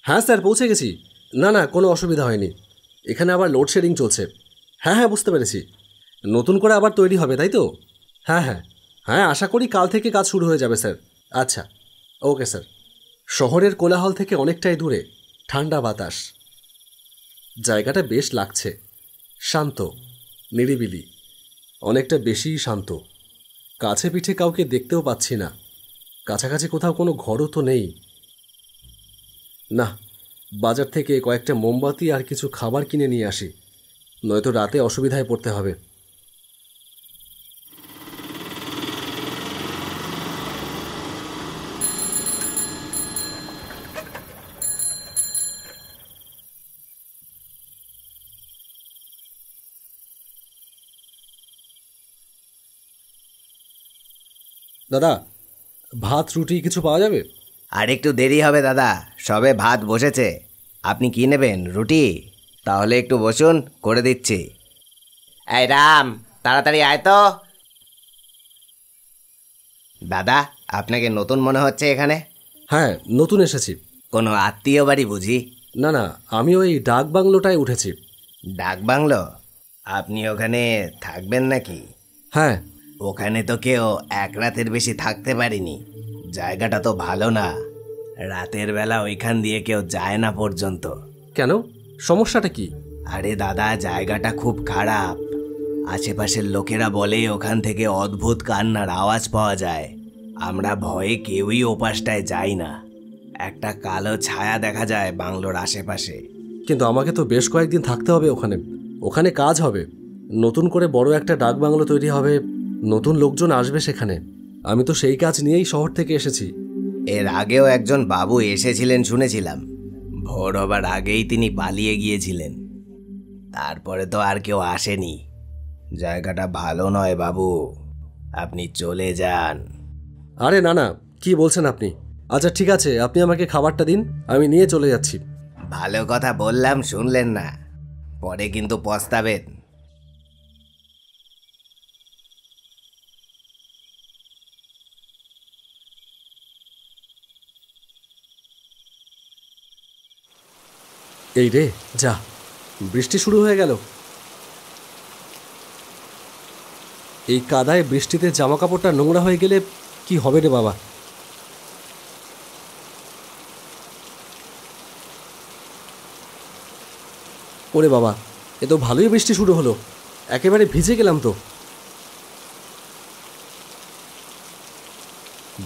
হ্যাঁ স্যার, পৌঁছে গেছি। না না, কোনো অসুবিধা হয়নি। এখানে আবার লোডশেডিং চলছে। হ্যাঁ হ্যাঁ, বুঝতে পেরেছি। নতুন করে আবার তৈরি হবে, তাই তো? হ্যাঁ হ্যাঁ হ্যাঁ, আশা করি কাল থেকে কাজ শুরু হয়ে যাবে স্যার। আচ্ছা, ওকে স্যার। শহরের কোলাহল থেকে অনেকটাই দূরে ঠান্ডা বাতাস। জায়গাটা বেশ লাগছে, শান্ত, নিরিবিলি, অনেকটা বেশিই শান্ত। কাছে পিঠে কাউকে দেখতেও পাচ্ছি না। কাছাকাছি কোথাও কোনো ঘরও তো নেই। না, বাজার থেকে কয়েকটা মোমবাতি আর কিছু খাবার কিনে নিয়ে আসি, নয়তো রাতে অসুবিধায় পড়তে হবে। দাদা, ভাত রুটি কিছু পাওয়া যাবে? আর একটু দেরি হবে দাদা, সবে ভাত বসেছে। আপনি কি নেবেন, রুটি? তাহলে একটু বসুন, করে দিচ্ছি। এই রাম, তাড়াতাড়ি আয় তো। দাদা, আপনাকে নতুন মনে হচ্ছে এখানে? হ্যাঁ, নতুন এসেছি। কোনো আত্মীয় বাড়ি বুঝি? না না, আমি ওই ডাক বাংলোটায় উঠেছি। ডাক বাংলো? আপনি ওখানে থাকবেন নাকি? হ্যাঁ। ওখানে তো কেউ এক রাতের বেশি থাকতে পারেনি। জায়গাটা তো ভালো না, রাতের বেলা ওইখান দিয়ে কেউ যায় না পর্যন্ত। কেন, সমস্যাটা কি? আরে দাদা, জায়গাটা খুব খারাপ। আশেপাশের লোকেরা বলে ওখান থেকে অদ্ভুত কান্নার আওয়াজ পাওয়া যায়। আমরা ভয়ে কেউই ওপাশটায় যাই না। একটা কালো ছায়া দেখা যায় বাংলোর আশেপাশে। কিন্তু আমাকে তো বেশ কয়েকদিন থাকতে হবে ওখানে। ওখানে কাজ হবে, নতুন করে বড় একটা ডাক বাংলো তৈরি হবে, নতুন লোকজন আসবে সেখানে। আমি তো সেই কাজ নিয়েই শহর থেকে এসেছি। এর আগেও একজন বাবু এসেছিলেন শুনেছিলাম। ভোর হবার আগেই তিনি পালিয়ে গিয়েছিলেন। তারপরে তো আর কেউ আসেনি। জায়গাটা ভালো নয় বাবু, আপনি চলে যান। আরে না না, কি বলছেন আপনি? আচ্ছা ঠিক আছে, আপনি আমাকে খাবারটা দিন, আমি নিয়ে চলে যাচ্ছি। ভালো কথা বললাম, শুনলেন না? পরে কিন্তু পস্তাবেন। এই রে যা, বৃষ্টি শুরু হয়ে গেল। এই কাদায় বৃষ্টিতে জামা কাপড়টা নোংরা হয়ে গেলে কি হবে রে বাবা। ওরে বাবা, এ তো ভালোই বৃষ্টি শুরু হলো, একেবারে ভিজে গেলাম তো।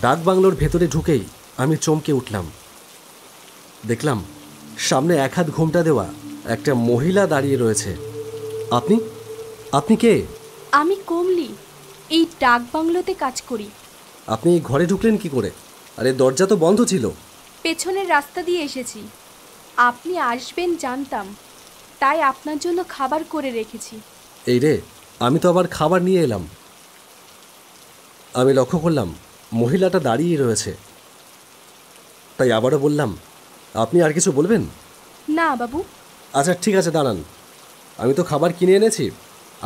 ডাক বাংলোর ভেতরে ঢুকেই আমি চমকে উঠলাম। দেখলাম সামনে এক হাত ঘোমটা দেওয়া একটা মহিলা দাঁড়িয়ে রয়েছে। আপনি আপনি কে? আমি কমলি, এই ডাক বাংলোতে কাজ করি। আপনি ঘরে ঢুকলেন কি করে? আরে দরজা তো বন্ধ ছিল। পেছনের রাস্তা দিয়ে এসেছি। আপনি আসবেন জানতাম, তাই আপনার জন্য খাবার করে রেখেছি। এই রে, আমি তো আবার খাবার নিয়ে এলাম। আমি লক্ষ্য করলাম মহিলাটা দাঁড়িয়ে রয়েছে, তাই আবারও বললাম, আপনি আর কিছু বলবেন? না বাবু। আচ্ছা ঠিক আছে, দাঁড়ান, আমি তো খাবার কিনে এনেছি।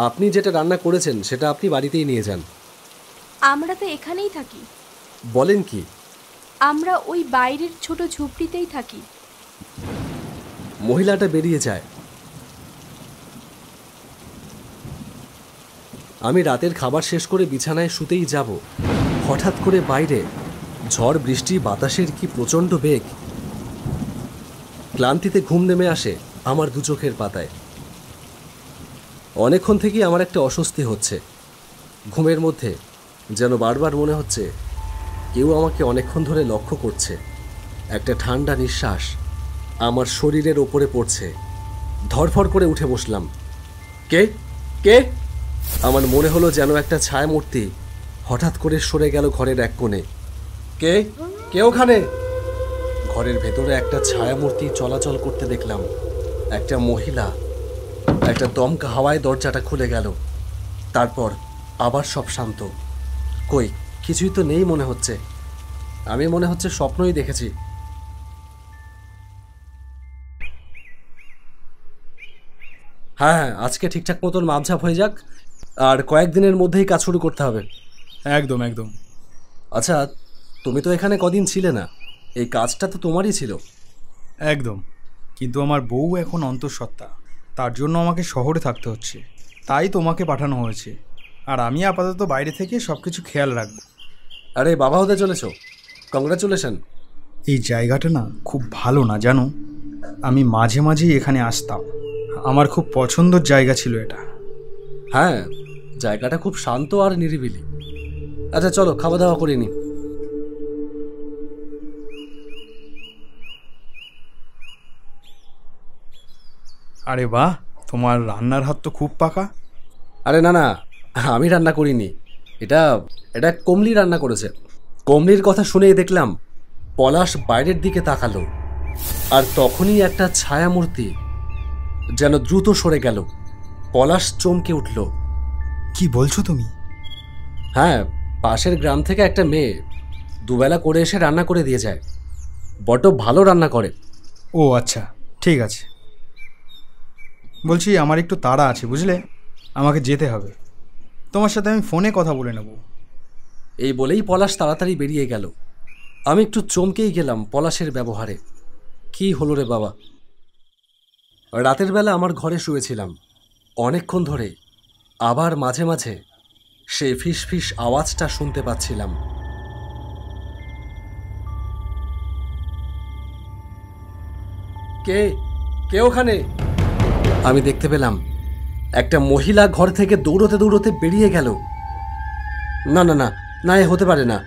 আপনি যেটা রান্না করেছেন সেটা আপনি বাড়িতেই নিয়ে যান। আমরা তো এখানেই থাকি। বলেন কি? আমরা ওই বাইরের ছোট ঝুপড়িতেই থাকি। মহিলাটা বেরিয়ে যায়। আমি রাতের খাবার শেষ করে বিছানায় শুতেই যাব, হঠাৎ করে বাইরে ঝড় বৃষ্টি বাতাসের কি প্রচণ্ড বেগ। ক্লান্তিতে ঘুম নেমে আসে আমার দু চোখের পাতায়। অনেকক্ষণ থেকেই আমার একটা অস্বস্তি হচ্ছে। ঘুমের মধ্যে যেন বারবার মনে হচ্ছে কেউ আমাকে অনেকক্ষণ ধরে লক্ষ্য করছে। একটা ঠান্ডা নিঃশ্বাস আমার শরীরের ওপরে পড়ছে। ধরফর করে উঠে বসলাম। কে কে? আমার মনে হলো যেন একটা ছায়ামূর্তি হঠাৎ করে সরে গেল ঘরের এক কোণে। কে কে ওখানে? ঘরের ভেতরে একটা ছায়ামূর্তি চলাচল করতে দেখলাম। একটা মহিলা। একটা দমকা হাওয়ায় দরজাটা খুলে গেল। তারপর আবার সব শান্ত। কই, কিছুই তো নেই মনে হচ্ছে। আমি মনে হচ্ছে স্বপ্নই দেখেছি। হ্যাঁ, আজকে ঠিকঠাক মতন মাপঝাপ হয়ে যাক, আর কয়েকদিনের মধ্যেই কাজ শুরু করতে হবে। একদম একদম। আচ্ছা, তুমি তো এখানে কদিন ছিলে না, এই কাজটা তো তোমারই ছিল। একদম। কিন্তু আমার বউ এখন অন্তঃসত্ত্বা, তার জন্য আমাকে শহরে থাকতে হচ্ছে, তাই তোমাকে পাঠানো হয়েছে। আর আমি আপাতত বাইরে থেকে সব কিছু খেয়াল রাখব। আরে বাবা হতে চলেছ, কংগ্রাচুলেশন। এই জায়গাটা না খুব ভালো না জানো, আমি মাঝে মাঝেই এখানে আসতাম, আমার খুব পছন্দের জায়গা ছিল এটা। হ্যাঁ, জায়গাটা খুব শান্ত আর নিরিবিলি। আচ্ছা চলো খাওয়া দাওয়া করে নি। আরে বাহ, তোমার রান্নার হাত তো খুব পাকা। আরে না না, আমি রান্না করিনি, এটা এটা কমলি রান্না করেছে। কমলির কথা শুনেই দেখলাম পলাশ বাইরের দিকে তাকালো, আর তখনই একটা ছায়ামূর্তি যেন দ্রুত সরে গেল। পলাশ চমকে উঠল। কি বলছো তুমি? হ্যাঁ, পাশের গ্রাম থেকে একটা মেয়ে দুবেলা করে এসে রান্না করে দিয়ে যায়, বড্ড ভালো রান্না করে। ও আচ্ছা, ঠিক আছে। বলছি আমার একটু তাড়া আছে বুঝলে, আমাকে যেতে হবে। তোমার সাথে আমি ফোনে কথা বলে নেব। এই বলেই পলাশ তাড়াতাড়ি বেরিয়ে গেল। আমি একটু চমকেই গেলাম পলাশের ব্যবহারে। কি হলো রে বাবা! রাতের বেলা আমার ঘরে শুয়েছিলাম অনেকক্ষণ ধরে, আবার মাঝে মাঝে সেই ফিস ফিস আওয়াজটা শুনতে পাচ্ছিলাম। কে কে ওখানে? আমি দেখতে পেলাম একটা মহিলা ঘর থেকে দৌড়তে দৌড়তে বেরিয়ে গেল। না না না না, এ হতে পারে না।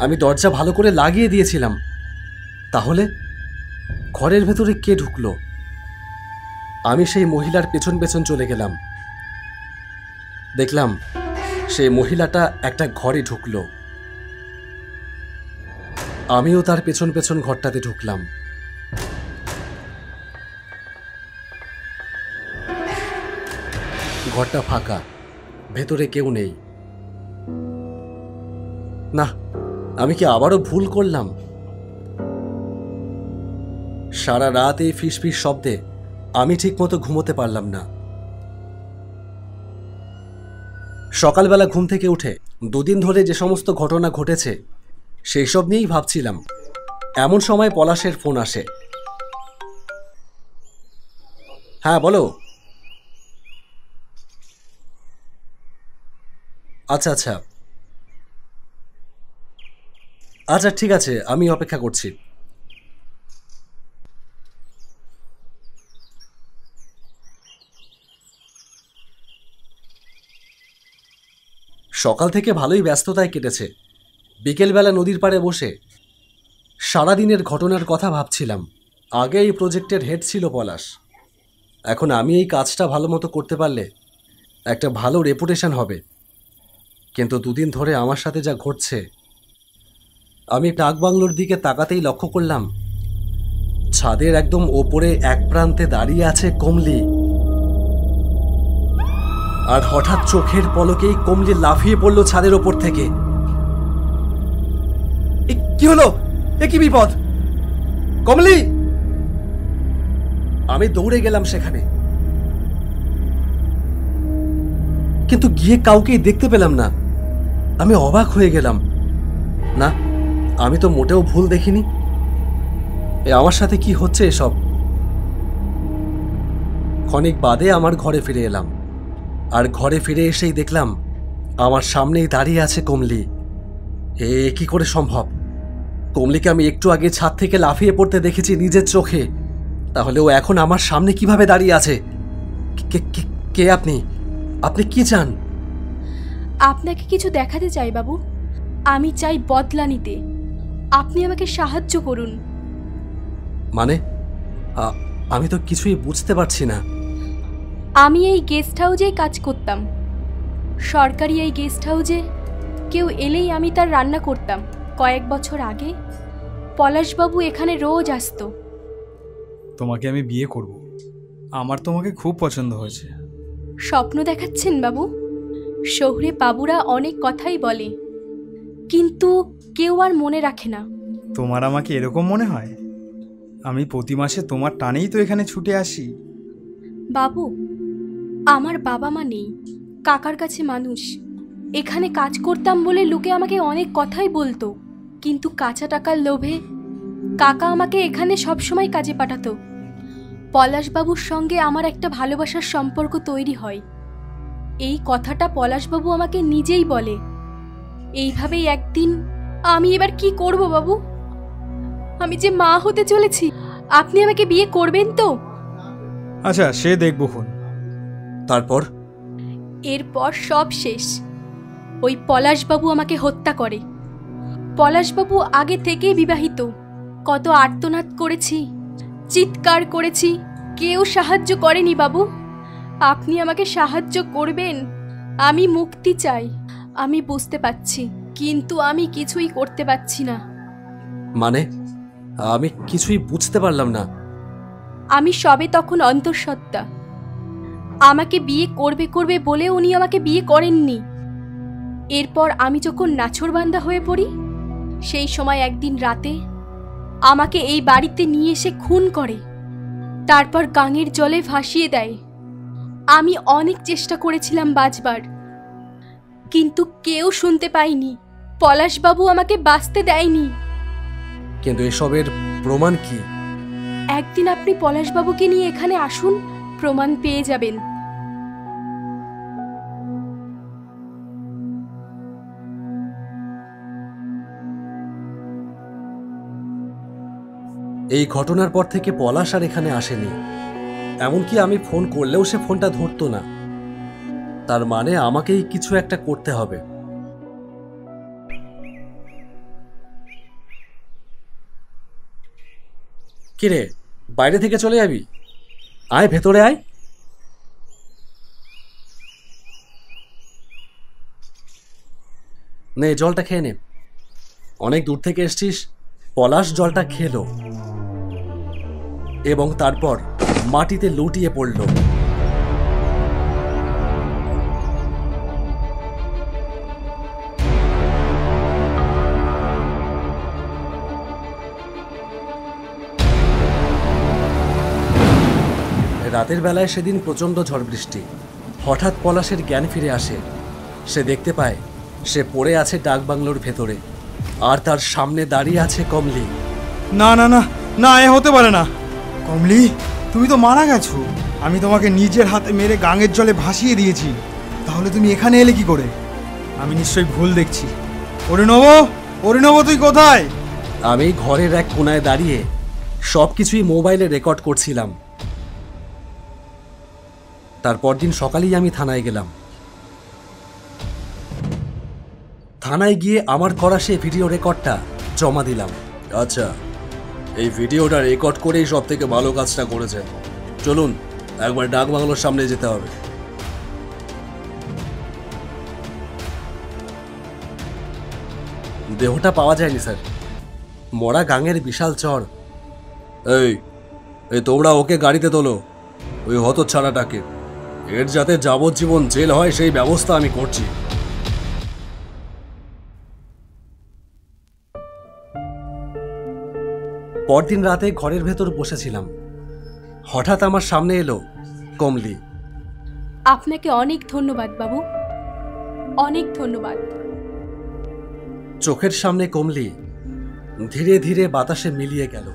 আমি দরজা ভালো করে লাগিয়ে দিয়েছিলাম, তাহলে ঘরের ভেতরে কে ঢুকলো? আমি সেই মহিলার পেছন পেছন চলে গেলাম। দেখলাম সেই মহিলাটা একটা ঘরে ঢুকলো, আমিও তার পেছন পেছন ঘরটাতে ঢুকলাম। ঘরটা ফাঁকা, ভেতরে কেউ নেই। না, আমি কি আবারও ভুল করলাম? সারা রাত এই ফিস ফিস শব্দে আমি ঠিকমতো ঘুমোতে পারলাম না। সকালবেলা ঘুম থেকে উঠে দুদিন ধরে যে সমস্ত ঘটনা ঘটেছে সেই সব নিয়েই ভাবছিলাম। এমন সময় পলাশের ফোন আসে। হ্যাঁ বলো। আচ্ছা আচ্ছা আচ্ছা, ঠিক আছে, আমি অপেক্ষা করছি। সকাল থেকে ভালোই ব্যস্ততায় কেটেছে। বিকেলবেলা নদীর পাড়ে বসে সারাদিনের ঘটনার কথা ভাবছিলাম। আগে এই প্রজেক্টের হেড ছিল পলাশ, এখন আমি এই কাজটা ভালো মতো করতে পারলে একটা ভালো রেপুটেশন হবে। কিন্তু দুদিন ধরে আমার সাথে যা ঘটছে, আমি ডাকবাংলোর দিকে তাকাতেই লক্ষ্য করলাম ছাদের একদম ওপরে এক প্রান্তে দাঁড়িয়ে আছে কমলি। আর হঠাৎ চোখের পলকেই কমলি লাফিয়ে পড়ল ছাদের ওপর থেকে। কি হলো? এ কি বিপদ? কমলি! আমি দৌড়ে গেলাম সেখানে, কিন্তু গিয়ে কাউকেই দেখতে পেলাম না। আমি অবাক হয়ে গেলাম। না, আমি তো মোটেও ভুল দেখিনি। আমার সাথে কি হচ্ছে এসব? ক্ষণিক বাদে আমার ঘরে ফিরে এলাম, আর ঘরে ফিরে এসেই দেখলাম আমার সামনেই দাঁড়িয়ে আছে কমলি। এ কি করে সম্ভব? কমলিকে আমি একটু আগে ছাদ থেকে লাফিয়ে পড়তে দেখেছি নিজের চোখে, তাহলে ও এখন আমার সামনে কিভাবে দাঁড়িয়ে আছে? কে আপনি? আপনি কি চান? আপনাকে কিছু দেখাতে চাই বাবু। আমি চাই বদলা নিতে। আপনি আমাকে সাহায্য করুন। মানে আমি তো কিছুই বুঝতে পারছি না। আমি এই গেস্ট হাউসেই কাজ করতাম। সরকারি এই গেস্ট হাউসে কেউ এলেই আমি তার রান্না করতাম। কয়েক বছর আগে পলাশবাবু এখানে রোজ আসতো। তোমাকে আমি বিয়ে করব, আমার তোমাকে খুব পছন্দ হয়েছে। স্বপ্ন দেখাচ্ছেন বাবু? শহরে বাবুরা অনেক কথাই বলে, কিন্তু কেউ আর মনে রাখে না। তোমার আমাকে এরকম মনে হয়? আমি প্রতি মাসে তোমার টানেই তো এখানে ছুটে আসি। বাবু, আমার বাবা মা নেই, কাকার কাছে মানুষ। এখানে কাজ করতাম বলে লোকে আমাকে অনেক কথাই বলতো, কিন্তু কাঁচা টাকার লোভে কাকা আমাকে এখানে সবসময় কাজে পাঠাতো। পলাশবাবুর সঙ্গে আমার একটা ভালোবাসার সম্পর্ক তৈরি হয়। এই কথাটা পলাশবাবু আমাকে নিজেই বলে। এইভাবেই একদিন আমি এবার কি করব বাবু? আমি যে মা হতে চলেছি, আপনি আমাকে বিয়ে করবেন তো? আচ্ছা, সে দেখবো খন। তারপর এরপর সব শেষ। ওই পলাশবাবু আমাকে হত্যা করে। পলাশবাবু আগে থেকেই বিবাহিত। কত আর্তনাদ করেছি, চিৎকার করেছি, কেউ সাহায্য করেনি বাবু। আপনি আমাকে সাহায্য করবেন, আমি মুক্তি চাই। আমি বুঝতে পারছি, কিন্তু আমি কিছুই করতে পারছি না। মানে আমি কিছুই বুঝতে পারলাম না। আমি সবে তখন অন্তঃসত্ত্বা। আমাকে বিয়ে করবে করবে বলে উনি আমাকে বিয়ে করেননি। এরপর আমি যখন নাছোড়বান্দা হয়ে পড়ি, সেই সময় একদিন রাতে আমাকে এই বাড়িতে নিয়ে এসে খুন করে, তারপর গাঙের জলে ভাসিয়ে দেয়। আমি অনেক চেষ্টা করেছিলাম বাঁচবার, কিন্তু কেউ শুনতে পাইনি। পলাশবাবু আমাকে বাঁচতে দেয়নি। কিন্তু এসবের প্রমাণ কি? একদিন আপনি পলাশবাবুকে নিয়ে এখানে আসুন, প্রমাণ পেয়ে যাবেন। এই ঘটনার পর থেকে পলাশ আর এখানে আসেনি। এমনকি আমি ফোন করলেও সে ফোনটা ধরতো না। তার মানে আমাকেই কিছু একটা করতে হবে। কিরে, বাইরে থেকে চলে যাবি? আয় ভেতরে আয়। নে, জলটা খেয়ে নে। অনেক দূর থেকে এসছিস। পলাশ জলটা খেলো এবং তারপর মাটিতে লুটিয়ে পড়ল। রাতের বেলায় সেদিন প্রচণ্ড ঝড় বৃষ্টি। হঠাৎ পলাশের জ্ঞান ফিরে আসে। সে দেখতে পায় সে পড়ে আছে ডাকবাংলোর ভেতরে, আর তার সামনে দাঁড়িয়ে আছে কমলি। না না না না, এ হতে পারে না। কমলি, তুমি তো মারা গেছো। আমি তোমাকে নিজের হাতে মেরে গাঙের জলে ভাসিয়ে দিয়েছি, তাহলে তুমি এখানে এলে কি করে? আমি নিশ্চয়ই ভুল দেখছি। অরিনব, অরিনব, তুই কোথায়? আমি ঘরের এক কোনায় দাঁড়িয়ে সব কিছুই মোবাইলে রেকর্ড করছিলাম। তারপর দিন সকালেই আমি থানায় গেলাম। থানায় গিয়ে আমার করা সেই ভিডিও রেকর্ডটা জমা দিলাম। আচ্ছা, এই ভিডিওটা রেকর্ড করেই সব থেকে ভালো কাজটা করেছে। চলুন একবার ডাকবাংলোর সামনে যেতে হবে। দেহটা পাওয়া যায়নি স্যার, মরা গাঙের বিশাল চড়। এই এই তোমরা ওকে গাড়িতে তোলো, ওই হতচ্ছাড়াটাকে। এর যাতে যাবজ্জীবন জেল হয় সেই ব্যবস্থা আমি করছি। পরদিন রাতে ঘরের ভেতর বসেছিলাম। হঠাৎ আমার সামনে এলো কমলি। আপনাকে অনেক ধন্যবাদ বাবু, অনেক ধন্যবাদ। চোখের সামনে কমলি ধীরে ধীরে বাতাসে মিলিয়ে গেল।